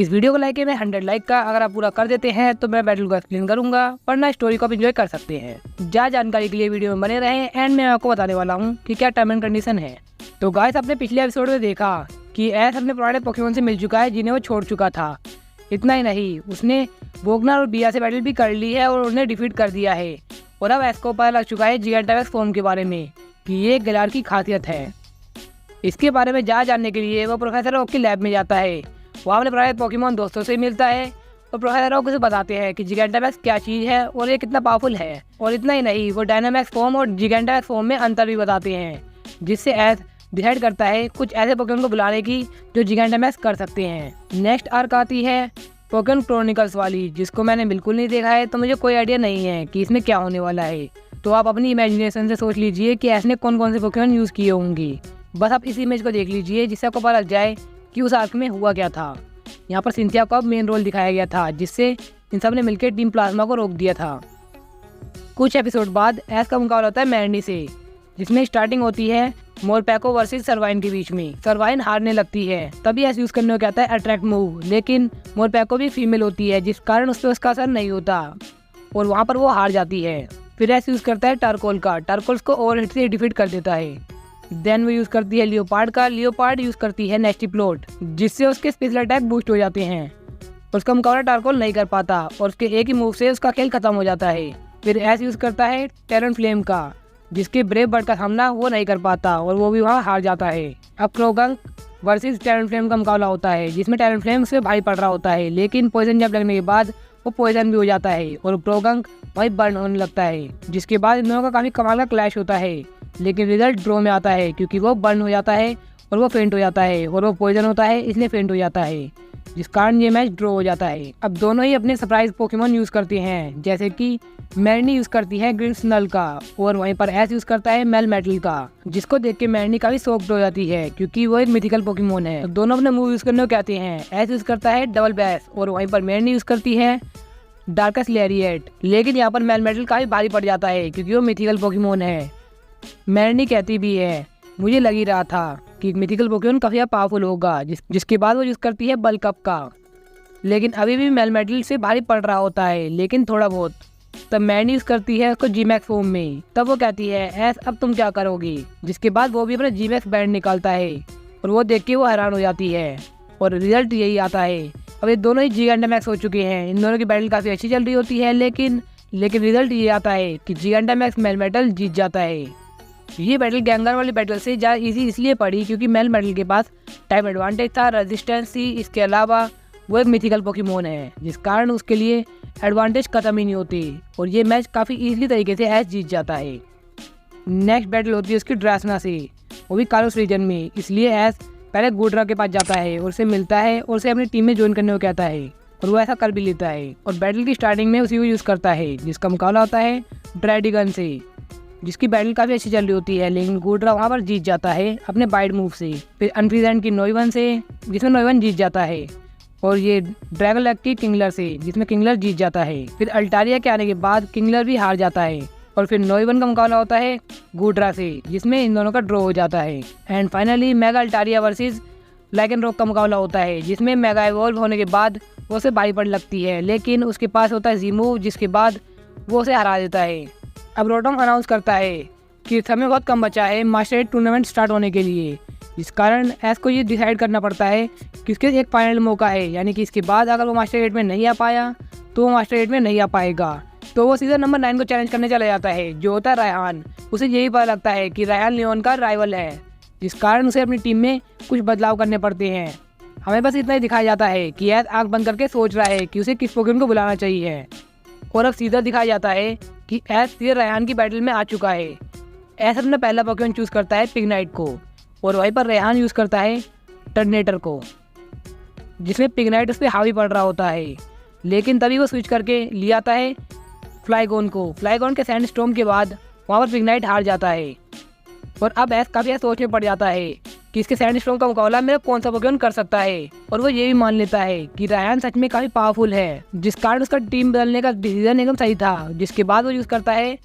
इस वीडियो को लाइक है मैं 100 लाइक का अगर आप पूरा कर देते हैं तो मैं बैटल को एक्सप्लेन करूंगा, वरना स्टोरी को आप एंजॉय कर सकते हैं। ज्यादा जानकारी के लिए वीडियो में बने रहें एंड मैं आपको बताने वाला हूँ कि क्या टर्म एंड कंडीशन है। तो गाइस, आपने पिछले एपिसोड में देखा कि ऐश अपने पुराने पोकेमोन से मिल चुका है जिन्हें वो छोड़ चुका था। इतना ही नहीं, उसने बोगनर और बिया से बैटल भी कर ली है और उन्हें डिफीट कर दिया है। और अब ऐश को पता लग चुका है जिगैंटामैक्स फॉर्म के बारे में कि ये गैलार की खासियत है। इसके बारे में ज़्यादा जानने के लिए वो प्रोफेसर ओक की लैब में जाता है। वहाँ अपने पुराने पोकेमोन दोस्तों से मिलता है और प्रोफेसर ओक उसे बताते हैं कि जिगैंटामैक्स क्या चीज़ है और ये कितना पावरफुल है। और इतना ही नहीं, वो डायनामैक्स फॉर्म और जिगैंटामैक्स फॉर्म में अंतर भी बताते हैं, जिससे ऐश डिसाइड करता है कुछ ऐसे पोकेमोन को बुलाने की जो जिगैंटामैक्स कर सकते हैं। नेक्स्ट आर्क आती है पोकेमोन क्रॉनिकल्स वाली, जिसको मैंने बिल्कुल नहीं देखा है तो मुझे कोई आइडिया नहीं है कि इसमें क्या होने वाला है। तो आप अपनी इमेजिनेशन से सोच लीजिए कि ऐश ने कौन कौन से पोकेमोन यूज़ किए होंगे। बस आप इस इमेज को देख लीजिए जिससे आपको पता लग जाए कि उस आर्क में हुआ क्या था। यहाँ पर सिंथिया को अब मेन रोल दिखाया गया था, जिससे इन सब ने मिलकर टीम प्लाज्मा को रोक दिया था। कुछ एपिसोड बाद ऐश का मुकाबला होता है मैरनी से, जिसमें स्टार्टिंग होती है मोरपैको वर्सेस सरवाइन के बीच में। सरवाइन हारने लगती है, तभी ऐश यूज़ करने को कहता है अट्रैक्ट मूव, लेकिन मोरपैको भी फीमेल होती है जिस कारण उस पर उसका असर नहीं होता और वहाँ पर वो हार जाती है। फिर ऐश यूज़ करता है टारकोल का, टारकोल्स को ओवर हिट से डिफीट कर देता है। देन वो यूज़ करती है लियोपार्ड का, लियोपार्ड यूज़ करती है नेस्टी प्लॉट, जिससे उसके स्पेशल अटैक बूस्ट हो जाते हैं। उसका मुकाबला टारकोल नहीं कर पाता और उसके एक ही मूव से उसका खेल खत्म हो जाता है। फिर ऐश यूज़ करता है टेरन फ्लेम का, जिसके ब्रेव बर्ड का सामना वो नहीं कर पाता और वो भी वहाँ हार जाता है। अब क्रोगंक वर्सेस टेरन फ्लेम का मुकाबला होता है, जिसमें टेरन फ्लेम उसे भारी पड़ रहा होता है, लेकिन पॉइजन जब लगने के बाद वो पॉइजन भी हो जाता है और क्रोगंक वही बर्न होने लगता है। जिसके बाद इन दोनों का काफ़ी कमाल का क्लैश होता है, लेकिन रिजल्ट ड्रॉ में आता है क्योंकि वो बर्न हो जाता है और वो फेंट हो जाता है और वो पॉइजन होता है इसलिए फेंट हो जाता है, जिस कारण ये मैच ड्रॉ हो जाता है। अब दोनों ही अपने सरप्राइज पोकेमोन यूज़ करते हैं, जैसे कि मैरनी यूज़ करती है ग्रिम्सनल का और वहीं पर ऐश यूज़ करता है मेलमेटल का, जिसको देख के मैरनी काफ़ी शॉक्ड हो जाती है क्योंकि वो एक मिथिकल पोकेमोन है। तो दोनों अपने मूव यूज़ करने को कहते हैं। ऐश यूज़ करता है डबल बैस और वहीं पर मैरनी यूज़ करती है डार्कस लैरिएट, लेकिन यहाँ पर मेलमेटल काफ़ी भारी पड़ जाता है क्योंकि वो मिथिकल पोकेमोन है। मैरनी कहती भी है मुझे लग ही रहा था कि मिथिकल पोकेमोन काफ़ी पावरफुल होगा, जिसके बाद वो यूज़ करती है बल्क अप का, लेकिन अभी भी मेलमेटल से भारी पड़ रहा होता है लेकिन थोड़ा बहुत। तब मैरनी यूज़ करती है उसको जीमैक्स फॉर्म में, तब वो कहती है ऐश अब तुम क्या करोगी। जिसके बाद वो भी अपना जीमैक्स बैंड निकालता है और वो देख के वो हैरान हो जाती है और रिजल्ट यही आता है। अब ये दोनों ही जिगैंटामैक्स हो चुके हैं, इन दोनों की बैटल काफ़ी अच्छी चल रही होती है, लेकिन रिजल्ट ये आता है कि जिगैंटामैक्स मेलमेटल जीत जाता है। ये बैटल गैंगर वाली बैटल से ज़्यादा इजी इसलिए पड़ी क्योंकि मेलमेटल के पास टाइम एडवांटेज था, रेजिस्टेंस थी, इसके अलावा वो एक मिथिकल पोकेमोन है जिस कारण उसके लिए एडवांटेज खत्म ही नहीं होती और ये मैच काफ़ी ईजिली तरीके से ऐश जीत जाता है। नेक्स्ट बैटल होती है उसकी ड्रासना से, वो भी कालोस रीजन में, इसलिए ऐश पहले गुडरा के पास जाता है और उसे मिलता है और उसे अपनी टीम में ज्वाइन करने को कहता है और वो ऐसा कर भी लेता है। और बैटल की स्टार्टिंग में उसी को यूज़ करता है, जिसका मुकाबला होता है ड्रैडिगन से, जिसकी बैटल काफ़ी अच्छी चल रही होती है, लेकिन गुडरा वहाँ पर जीत जाता है अपने बाइट मूव से। फिर अनप्रेजेंट की नोइवन से, जिसमें नोइवन जीत जाता है, और ये ड्रैगन लैग की किंगलर से, जिसमें किंगलर जीत जाता है। फिर अल्टारिया के आने के बाद किंगलर भी हार जाता है और फिर नोइवन का मुकाबला होता है गुडरा से, जिसमें इन दोनों का ड्रॉ हो जाता है। And finally mega Altaria versus Lycanroc का मुकाबला होता है, जिसमें मेगा इवॉल्व होने के बाद वो उसे भारी पड़ लगती है, लेकिन उसके पास होता है ज़ीमू, जिसके बाद वो उसे हरा देता है। अब रोटोम अनाउंस करता है कि समय बहुत कम बचा है मास्टर 8 टूर्नामेंट स्टार्ट होने के लिए, जिस कारण ऐश को ये डिसाइड करना पड़ता है कि उसके एक फाइनल मौका है, यानी कि इसके बाद अगर वो मास्टर 8 में नहीं आ पाया तो वो मास्टर 8 में नहीं आ पाएगा। तो वो सीज़न नंबर 9 को चैलेंज करने चला जाता है, जो होता है रायहान। उसे यही पता लगता है कि रायहान लियोन का राइवल है, जिस कारण उसे अपनी टीम में कुछ बदलाव करने पड़ते हैं। हमें बस इतना ही दिखाया जाता है कि ऐश आँख बंद करके सोच रहा है कि उसे किस पोकेमोन को बुलाना चाहिए, और अब सीधा दिखाया जाता है कि ऐश सीधे रायहान की बैटल में आ चुका है। ऐश अपना पहला पोकेमोन चूज़ करता है पिग्नाइट को और वहीं पर रेहान यूज़ करता है टर्नेटर को, जिसमें पिग्नाइट उस पर हावी पड़ रहा होता है, लेकिन तभी वो स्विच करके ले आता है फ्लाइगोन को। फ्लाइगोन के सैंड स्टॉर्म के बाद वहाँ पर पिग्नाइट हार जाता है और अब ऐश काफ़ी सोच में पड़ जाता है कि इसके सैंड स्टॉर्म का मुकाबला मेरा कौन सा पोकेमोन कर सकता है, और वो ये भी मान लेता है कि रायहान सच में काफ़ी पावरफुल है, जिस कारण उसका टीम बदलने का डिसीजन एकदम सही था। जिसके बाद वो यूज़ करता है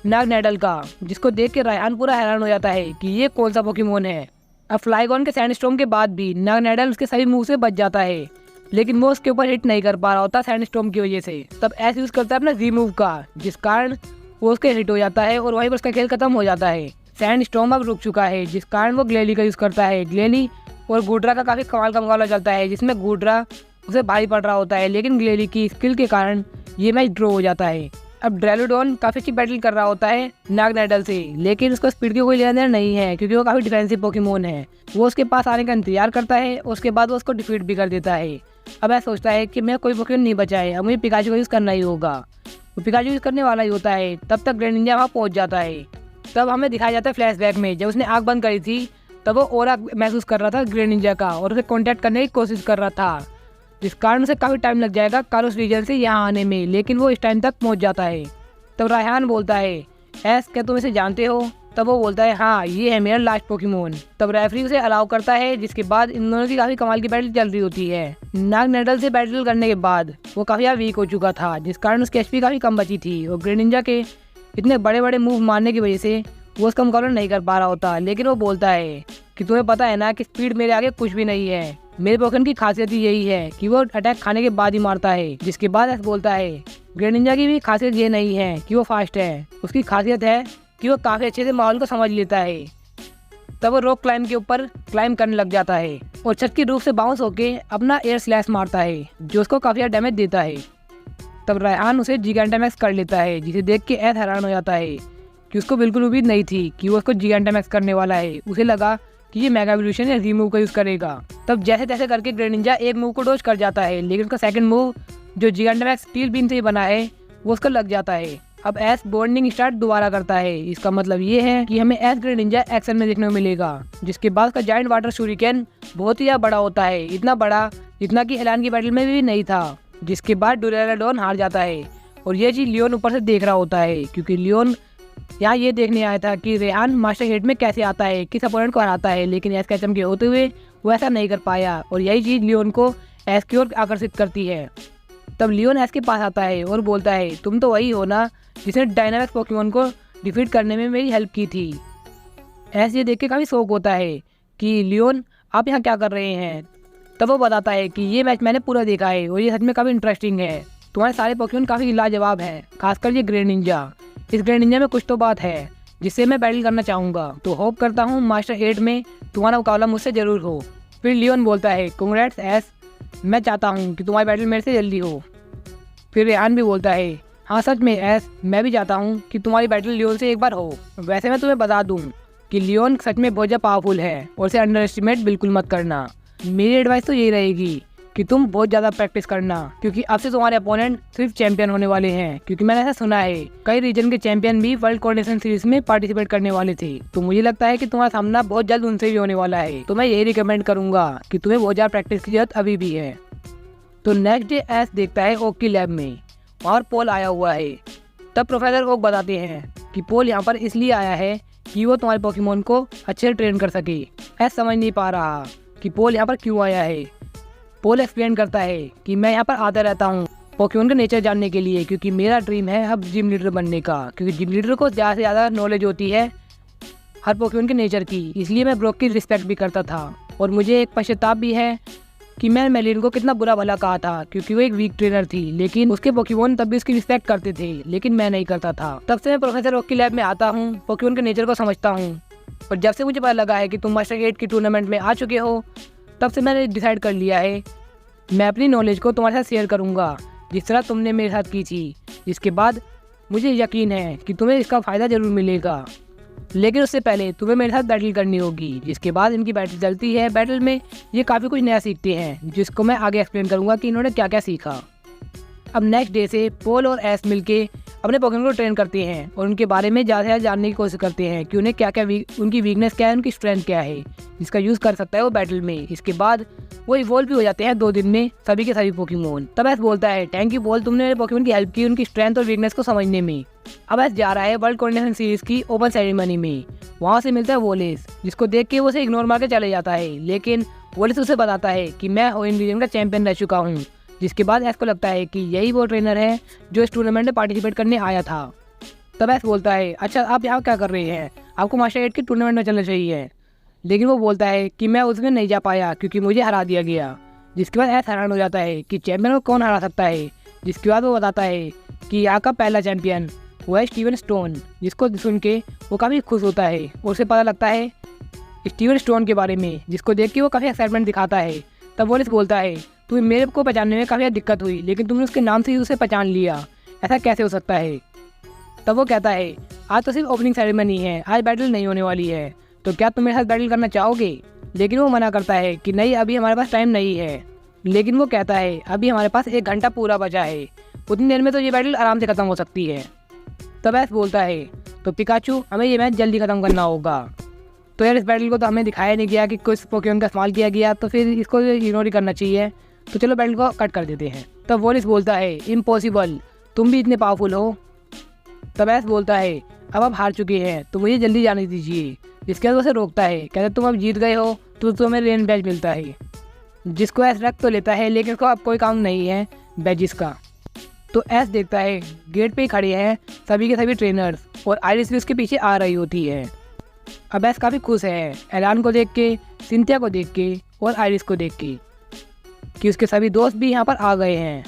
नागनेडल का, जिसको देख के रायहान पूरा हैरान हो जाता है कि ये कौन सा पोकेमोन है। अब फ्लाइगॉन के सैंडस्टॉर्म के बाद भी नागनेडल उसके सभी मुंह से बच जाता है, लेकिन वो उसके ऊपर हिट नहीं कर पा रहा होता सैंड स्टॉर्म की वजह से। तब एस यूज करता है अपना जी मूव का, जिस कारण वो उसके हिट हो जाता है और वहीं पर उसका खेल खत्म हो जाता है। सैंड स्टॉर्म अब रुक चुका है, जिस कारण वो ग्लेली का यूज करता है। ग्लेली और गुड्रा का काफी कमाल का मुकाबला चलता है, जिसमें गुड्रा उसे भारी पड़ रहा होता है, लेकिन ग्लेली की स्किल के कारण ये मैच ड्रॉ हो जाता है। अब ड्रेलोडॉन काफी अच्छी बैटल कर रहा होता है नागनाइडल से, लेकिन उसको स्पीड की कोई लेना देना नहीं है क्योंकि वो काफी डिफेंसिव पोकेमोन है। वो उसके पास आने का इंतजार करता है, उसके बाद वो उसको डिफीट भी कर देता है। अब ऐसा सोचता है कि मैं कोई पोकेमोन नहीं बचा है, अब मुझे पिकाचू का यूज करना ही होगा। वो पिकाचू यूज करने वाला ही होता है, तब तक ग्रेनिंजा वहाँ पहुंच जाता है। तब हमें दिखाया जाता है फ्लैशबैक में, जब उसने आँख बंद करी थी तब वो ओरा महसूस कर रहा था ग्रेनिंजा का और उसे कॉन्टैक्ट करने की कोशिश कर रहा था, जिस कारण उसे काफ़ी टाइम लग जाएगा कारोस रीजन से यहाँ आने में, लेकिन वो इस टाइम तक पहुँच जाता है। तब रायहान बोलता है, एस क्या तुम इसे जानते हो? तब वो बोलता है, हाँ ये है मेरा लास्ट पोकेमोन। तब रेफरी उसे अलाउ करता है, जिसके बाद इन दोनों की काफ़ी कमाल की बैटल चल रही होती है। नागनाइडल से बैटल करने के बाद वो काफ़ी वीक हो चुका था, जिस कारण उसकी एचपी काफ़ी कम बची थी और ग्रेनिंजा के इतने बड़े बड़े मूव मारने की वजह से वो उसका मुकाबला नहीं कर पा रहा होता। लेकिन वो बोलता है कि तुम्हें पता है ना कि स्पीड मेरे आगे कुछ भी नहीं है, मेरे पोकेमोन की खासियत ही यही है कि वो अटैक खाने के बाद ही मारता है। जिसके बाद एस बोलता है, ग्रेनिंजा की भी खासियत ये नहीं है कि वो फास्ट है, उसकी खासियत है कि वो काफ़ी अच्छे से माहौल को समझ लेता है। तब वो रॉक क्लाइंब के ऊपर क्लाइंब करने लग जाता है और छत की रूफ से बाउंस होके अपना एयर स्लैश मारता है, जो उसको काफ़ी ज़्यादा डैमेज देता है। तब रायहान उसे जिगैंटामैक्स कर लेता है, जिसे देख के एस हैरान हो जाता है कि उसको बिल्कुल उम्मीद नहीं थी कि वो उसको जिगैंटामैक्स करने वाला है। उसे लगा कि ये मेगा एवोल्यूशन या रीमूव का यूज़ करेगा। तब जैसे तैसे करके ग्रेनिंजा एक मूव को डॉज कर जाता है, लेकिन उसका सेकंड मूव जो जिगैंटामैक्स स्टील बीम से बना है वो उसको लग जाता है। अब एस बॉन्डिंग स्टार्ट दोबारा करता है। इसका मतलब ये है कि हमें एस ग्रेनिंजा एक्शन में देखने को मिलेगा, जिसके बाद का जायंट वाटर शूरिकेन बहुत ही बड़ा होता है, इतना बड़ा जितना कि हेलान की बैटल में भी नहीं था। जिसके बाद डुरेलाडोन हार जाता है और ये चीज़ लियोन ऊपर से देख रहा होता है, क्योंकि लियोन यहाँ ये देखने आया था कि रेहान मास्टर हेड में कैसे आता है, किस अपोनेंट को हराता है, लेकिन एस के एचएम के होते हुए वो ऐसा नहीं कर पाया और यही चीज़ लियोन को एस की ओर आकर्षित करती है। तब लियोन एस के पास आता है और बोलता है, तुम तो वही हो ना जिसने डायनामिक्स पोकेमोन को डिफीट करने में मेरी हेल्प की थी। एस ये देख के काफ़ी शौक होता है कि लियोन आप यहाँ क्या कर रहे हैं। तब वो बताता है कि ये मैच मैंने पूरा देखा है और ये सच में काफ़ी इंटरेस्टिंग है, तुम्हारे सारे पोकेमोन काफ़ी लाजवाब हैं, खासकर ये ग्रेनिंजा। इस ग्रेनिंजा में कुछ तो बात है जिससे मैं बैटल करना चाहूँगा, तो होप करता हूँ मास्टर हेड में तुम्हारा मुकाबला मुझसे ज़रूर हो। फिर लियोन बोलता है, कांग्रेट्स एस, मैं चाहता हूँ कि तुम्हारी बैटल मेरे से जल्दी हो। फिर रेहान भी बोलता है, हाँ सच में एस, मैं भी चाहता हूँ कि तुम्हारी बैटल लियोन से एक बार हो। वैसे मैं तुम्हें बता दूँ कि लियोन सच में बहुत ज़्यादा पावरफुल है और उसे अंडर एस्टिमेट बिल्कुल मत करना। मेरी एडवाइस तो यही रहेगी कि तुम बहुत ज़्यादा प्रैक्टिस करना, क्योंकि अब से तुम्हारे अपोनेंट सिर्फ चैंपियन होने वाले हैं। क्योंकि मैंने ऐसा सुना है कई रीजन के चैंपियन भी वर्ल्ड कोऑर्डिनेशन सीरीज में पार्टिसिपेट करने वाले थे, तो मुझे लगता है कि तुम्हारा सामना बहुत जल्द उनसे भी होने वाला है। तो मैं यही रिकमेंड करूंगा कि तुम्हें बहुत ज़्यादा प्रैक्टिस की जरूरत अभी भी है। तो नेक्स्ट डे एस देखता है ओक की लैब में और पोल आया हुआ है। तब प्रोफेसर ओक बताते हैं कि पोल यहाँ पर इसलिए आया है कि वो तुम्हारे पोकेमोन को अच्छे से ट्रेन कर सके। एस समझ नहीं पा रहा कि पोल यहाँ पर क्यों आया है। पोल एक्सप्लेन करता है कि मैं यहाँ पर आता रहता हूँ पोकेमोन का नेचर जानने के लिए, क्योंकि मेरा ड्रीम है अब जिम लीडर बनने का, क्योंकि जिम लीडर को ज़्यादा से ज़्यादा नॉलेज होती है हर पोकेमोन के नेचर की। इसलिए मैं ब्रोक की रिस्पेक्ट भी करता था और मुझे एक पश्चाताप भी है कि मैं मेलिन को कितना बुरा भला कहा था, क्योंकि वो एक वीक ट्रेनर थी, लेकिन उसके पोकेमोन तब भी उसकी रिस्पेक्ट करते थे, लेकिन मैं नहीं करता था। तब से मैं प्रोफेसर ओक की लैब में आता हूँ, पोकेमोन के नेचर को समझता हूँ, और जब से मुझे पता लगा है कि तुम मास्टर 8 की टूर्नामेंट में आ चुके हो, तब से मैंने डिसाइड कर लिया है मैं अपनी नॉलेज को तुम्हारे साथ शेयर करूंगा, जिस तरह तुमने मेरे साथ की थी। जिसके बाद मुझे यकीन है कि तुम्हें इसका फ़ायदा ज़रूर मिलेगा, लेकिन उससे पहले तुम्हें मेरे साथ बैटल करनी होगी। जिसके बाद इनकी बैटल चलती है। बैटल में ये काफ़ी कुछ नया सीखते हैं, जिसको मैं आगे एक्सप्लेन करूँगा कि इन्होंने क्या क्या सीखा। अब नेक्स्ट डे से पोल और एस मिलके अपने पोकेमोन को ट्रेन करते हैं और उनके बारे में ज़्यादा से ज़्यादा जानने की कोशिश करते हैं कि उन्हें क्या क्या उनकी वीकनेस क्या है, उनकी स्ट्रेंथ क्या है, जिसका यूज़ कर सकता है वो बैटल में। इसके बाद वो इवॉल्व भी हो जाते हैं 2 दिन में सभी के सभी पोकेमोन। तब एस बोलता है, थैंक यू पोल, तुमने मेरे पोकेमोन की हेल्प की उनकी स्ट्रेंथ और वीकनेस को समझने में। अब एस जा रहा है वर्ल्ड कोऑर्डिनेशन सीरीज की ओपन सेरेमनी में। वहाँ से मिलता है वोलेस, जिसको देख के वो उसे इग्नोर मार के चले जाता है, लेकिन वोलेस उसे बताता है कि मैं होइन रीजन का चैंपियन रह चुका हूँ। जिसके बाद एस को लगता है कि यही वो ट्रेनर है जो इस टूर्नामेंट में पार्टिसिपेट करने आया था। तब एस बोलता है, अच्छा आप यहाँ क्या कर रहे हैं, आपको मास्टर 8 की टूर्नामेंट में चलना चाहिए। लेकिन वो बोलता है कि मैं उसमें नहीं जा पाया क्योंकि मुझे हरा दिया गया। जिसके बाद ऐसा हैरान हो जाता है कि चैंपियन को कौन हरा सकता है। जिसके बाद वो बताता है कि यहाँ का पहला चैंपियन वो है स्टीवन स्टोन, जिसको सुन के वो काफ़ी खुश होता है और उसे पता लगता है स्टीवन स्टोन के बारे में, जिसको देख के वो काफ़ी एक्साइटमेंट दिखाता है। तब वॉलिस बोलता है तुम्हें मेरे को पहचानने में काफ़ी दिक्कत हुई, लेकिन तुमने उसके नाम से ही उसे पहचान लिया, ऐसा कैसे हो सकता है। तब वो कहता है आज तो सिर्फ ओपनिंग सेरेमनी है, आज बैटल नहीं होने वाली है, तो क्या तुम मेरे साथ बैटल करना चाहोगे। लेकिन वो मना करता है कि नहीं, अभी हमारे पास टाइम नहीं है। लेकिन वो कहता है अभी हमारे पास 1 घंटा पूरा बचा है, उतनी देर में तो ये बैटल आराम से ख़त्म हो सकती है। तब ऐस बोलता है तो पिकाचू हमें ये मैच जल्दी ख़त्म करना होगा। तो यार इस बैटल को तो हमें दिखाया नहीं गया कि कुछ पोकेमॉन का इस्तेमाल किया गया, तो फिर इसको इग्नोर ही करना चाहिए। तो चलो बैटल को कट कर देते हैं। तब वॉलिस बोलता है इम्पॉसिबल, तुम भी इतने पावरफुल हो। तब ऐस बोलता है अब आप हार चुके हैं तो मुझे जल्दी जाने दीजिए। जिसके बाद उसे रोकता है, कहते तुम अब जीत गए हो तो तुम्हें रेन बैज मिलता है। जिसको ऐस रख तो लेता है, लेकिन उसको अब कोई काम नहीं है बैजिस का। तो ऐस देखता है गेट पे ही खड़े हैं सभी के सभी ट्रेनर्स और आइरिस भी उसके पीछे आ रही होती है। अब ऐस काफ़ी खुश है एलान को देख के, सिंथिया को देख के और आइरिस को देख के कि उसके सभी दोस्त भी यहाँ पर आ गए हैं।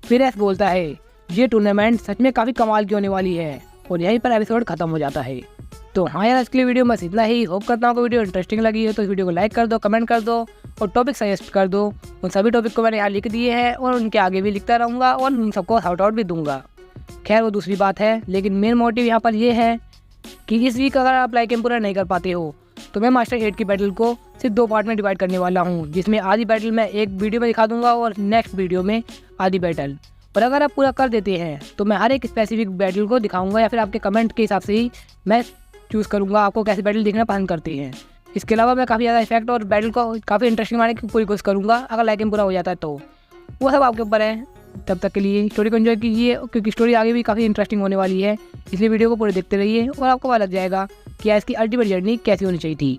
फिर ऐस बोलता है ये टूर्नामेंट सच में काफ़ी कमाल की होने वाली है और यहीं पर एपिसोड ख़त्म हो जाता है। तो हाँ यार, आज के लिए वीडियो बस इतना ही। होप करता हूँ कि वीडियो इंटरेस्टिंग लगी है तो इस वीडियो को लाइक कर दो, कमेंट कर दो और टॉपिक सजेस्ट कर दो। उन सभी टॉपिक को मैंने यहाँ लिख दिए हैं और उनके आगे भी लिखता रहूँगा और उन सबको शाउट आउट भी दूंगा। खैर वो दूसरी बात है, लेकिन मेन मोटिव यहाँ पर यह है कि इस वीक अगर आप लाइक गेम पूरा नहीं कर पाते हो तो मैं मास्टर 8 की बैटल को सिर्फ 2 पार्ट में डिवाइड करने वाला हूँ, जिसमें आधी बैटल मैं एक वीडियो में दिखा दूंगा और नेक्स्ट वीडियो में आधी बैटल। और अगर आप पूरा कर देते हैं तो मैं हर एक स्पेसिफिक बैटल को दिखाऊंगा या फिर आपके कमेंट के हिसाब से ही मैं चूज़ करूंगा आपको कैसे बैटल देखना पसंद करते हैं। इसके अलावा मैं काफ़ी ज़्यादा इफेक्ट और बैटल को काफ़ी इंटरेस्टिंग बनाने की पूरी कोशिश करूंगा अगर लाइक गेम पूरा हो जाता है तो। वो सब आपके ऊपर है। तब तक के लिए स्टोरी को एंजॉय कीजिए, क्योंकि स्टोरी आगे भी काफ़ी इंटरेस्टिंग होने वाली है। इसलिए वीडियो को पूरे देखते रहिए और आपको पता लग जाएगा कि इसकी अल्टीमेट जर्नी कैसी होनी चाहिए थी।